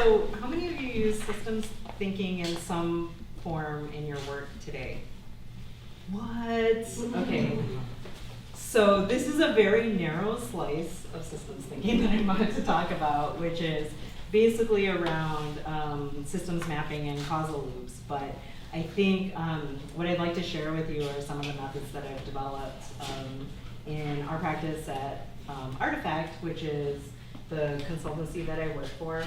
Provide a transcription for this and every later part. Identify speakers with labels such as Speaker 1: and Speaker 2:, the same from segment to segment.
Speaker 1: So how many of you use systems thinking in some form in your work today? What? Okay. So this is a very narrow slice of systems thinking that I'm about to talk about, which is basically around systems mapping and causal loops. But I think what I'd like to share with you are some of the methods that I've developed in our practice at Artefact, which is the consultancy that I work for.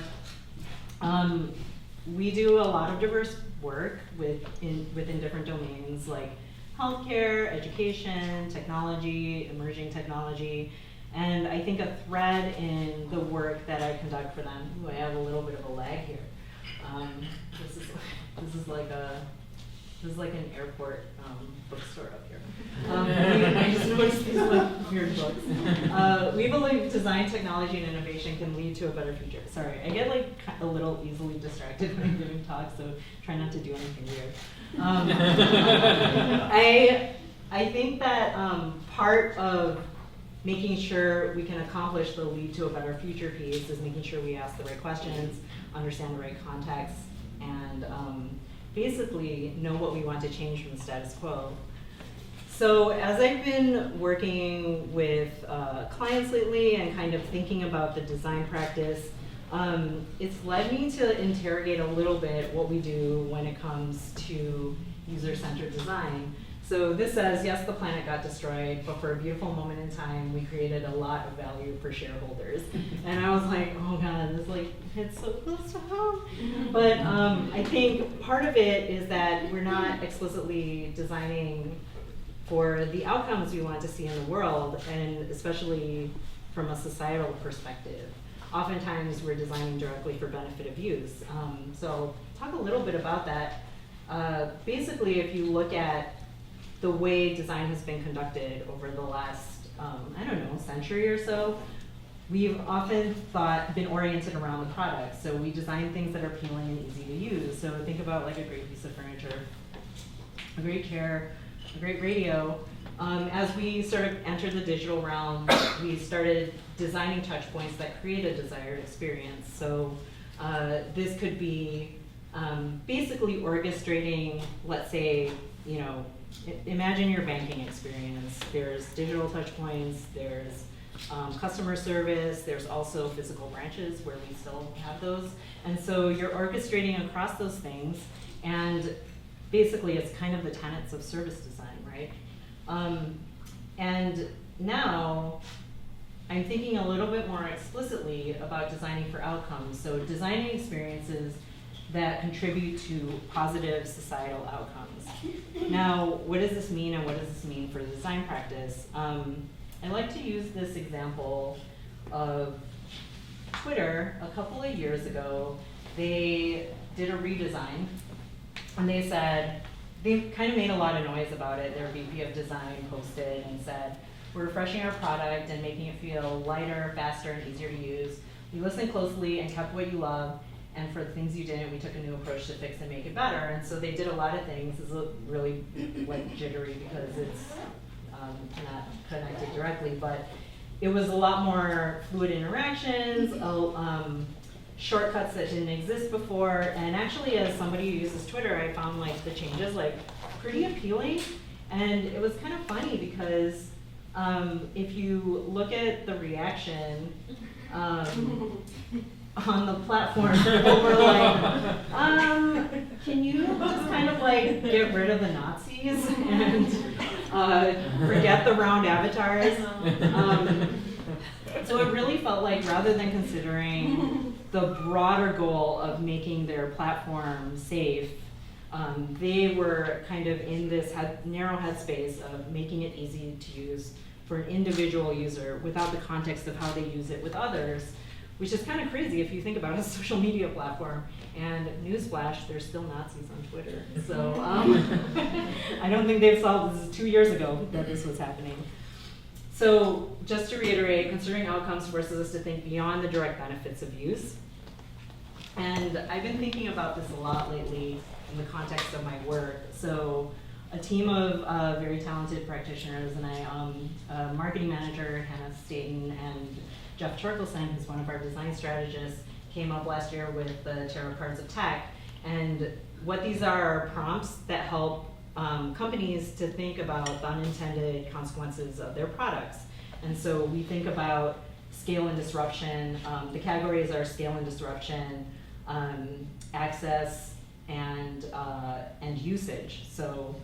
Speaker 1: We do a lot of diverse work within different domains like healthcare, education, technology, emerging technology, and I think a thread in the work that I conduct for them. Ooh, I have a little bit of a lag here. This is like an airport bookstore up here. I just noticed these like weird books. We believe design, technology, and innovation can lead to a better future. Sorry, I get like a little easily distracted when I'm giving talks, so try not to do anything weird. I think that part of making sure we can accomplish the lead to a better future piece is making sure we ask the right questions, understand the right context, and basically know what we want to change from the status quo. So as I've been working with clients lately and kind of thinking about the design practice, it's led me to interrogate a little bit what we do when it comes to user-centered design. So this says, yes, the planet got destroyed, but for a beautiful moment in time, we created a lot of value for shareholders. And I was like, oh God, this like hits so close to home. But I think part of it is that we're not explicitly designing for the outcomes we want to see in the world, and especially from a societal perspective. Oftentimes, we're designing directly for benefit of use. So talk a little bit about that. Basically, if you look at the way design has been conducted over the last, century or so, we've often been oriented around the product. So we design things that are appealing and easy to use. So think about like a great piece of furniture, a great chair, a great radio. As we sort of entered the digital realm, we started designing touch points that create a desired experience. So this could be basically orchestrating, let's say, imagine your banking experience. There's digital touch points, there's customer service, there's also physical branches where we still have those. And so you're orchestrating across those things, and basically it's kind of the tenets of service design, right? And now I'm thinking a little bit more explicitly about designing for outcomes. So designing experiences that contribute to positive societal outcomes. Now, what does this mean, and what does this mean for the design practice? I like to use this example of Twitter. A couple of years ago, they did a redesign, and they said, they kind of made a lot of noise about it. Their VP of design posted and said, we're refreshing our product and making it feel lighter, faster, and easier to use. We listened closely and kept what you love, and for the things you didn't, we took a new approach to fix and make it better. And so they did a lot of things. It's really like jittery because it's not connected directly, but it was a lot more fluid interactions, shortcuts that didn't exist before. And actually, as somebody who uses Twitter, I found like the changes like pretty appealing. And it was kind of funny because if you look at the reaction on the platform, people were like, can you just kind of like get rid of the Nazis and forget the round avatars? So it really felt like, rather than considering the broader goal of making their platform safe, they were kind of in this narrow headspace of making it easy to use for an individual user without the context of how they use it with others, which is kind of crazy if you think about a social media platform. And newsflash, there's still Nazis on Twitter. So I don't think they've solved this. 2 years ago that this was happening. So just to reiterate, considering outcomes forces us to think beyond the direct benefits of use. And I've been thinking about this a lot lately in the context of my work. So a team of very talented practitioners, and a marketing manager, Hannah Staten, and Jeff Torkelson, who's one of our design strategists, came up last year with the Tarot Cards of Tech. And what these are prompts that help companies to think about the unintended consequences of their products. And so we think about scale and disruption. The categories are scale and disruption, access, and usage. So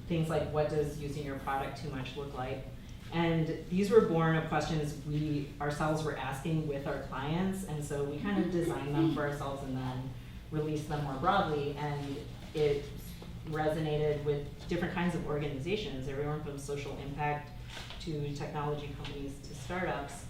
Speaker 1: things like, what does using your product too much look like? And these were born of questions we ourselves were asking with our clients, and so we kind of designed them for ourselves and then released them more broadly, and it resonated with different kinds of organizations, everyone from social impact to technology companies to startups.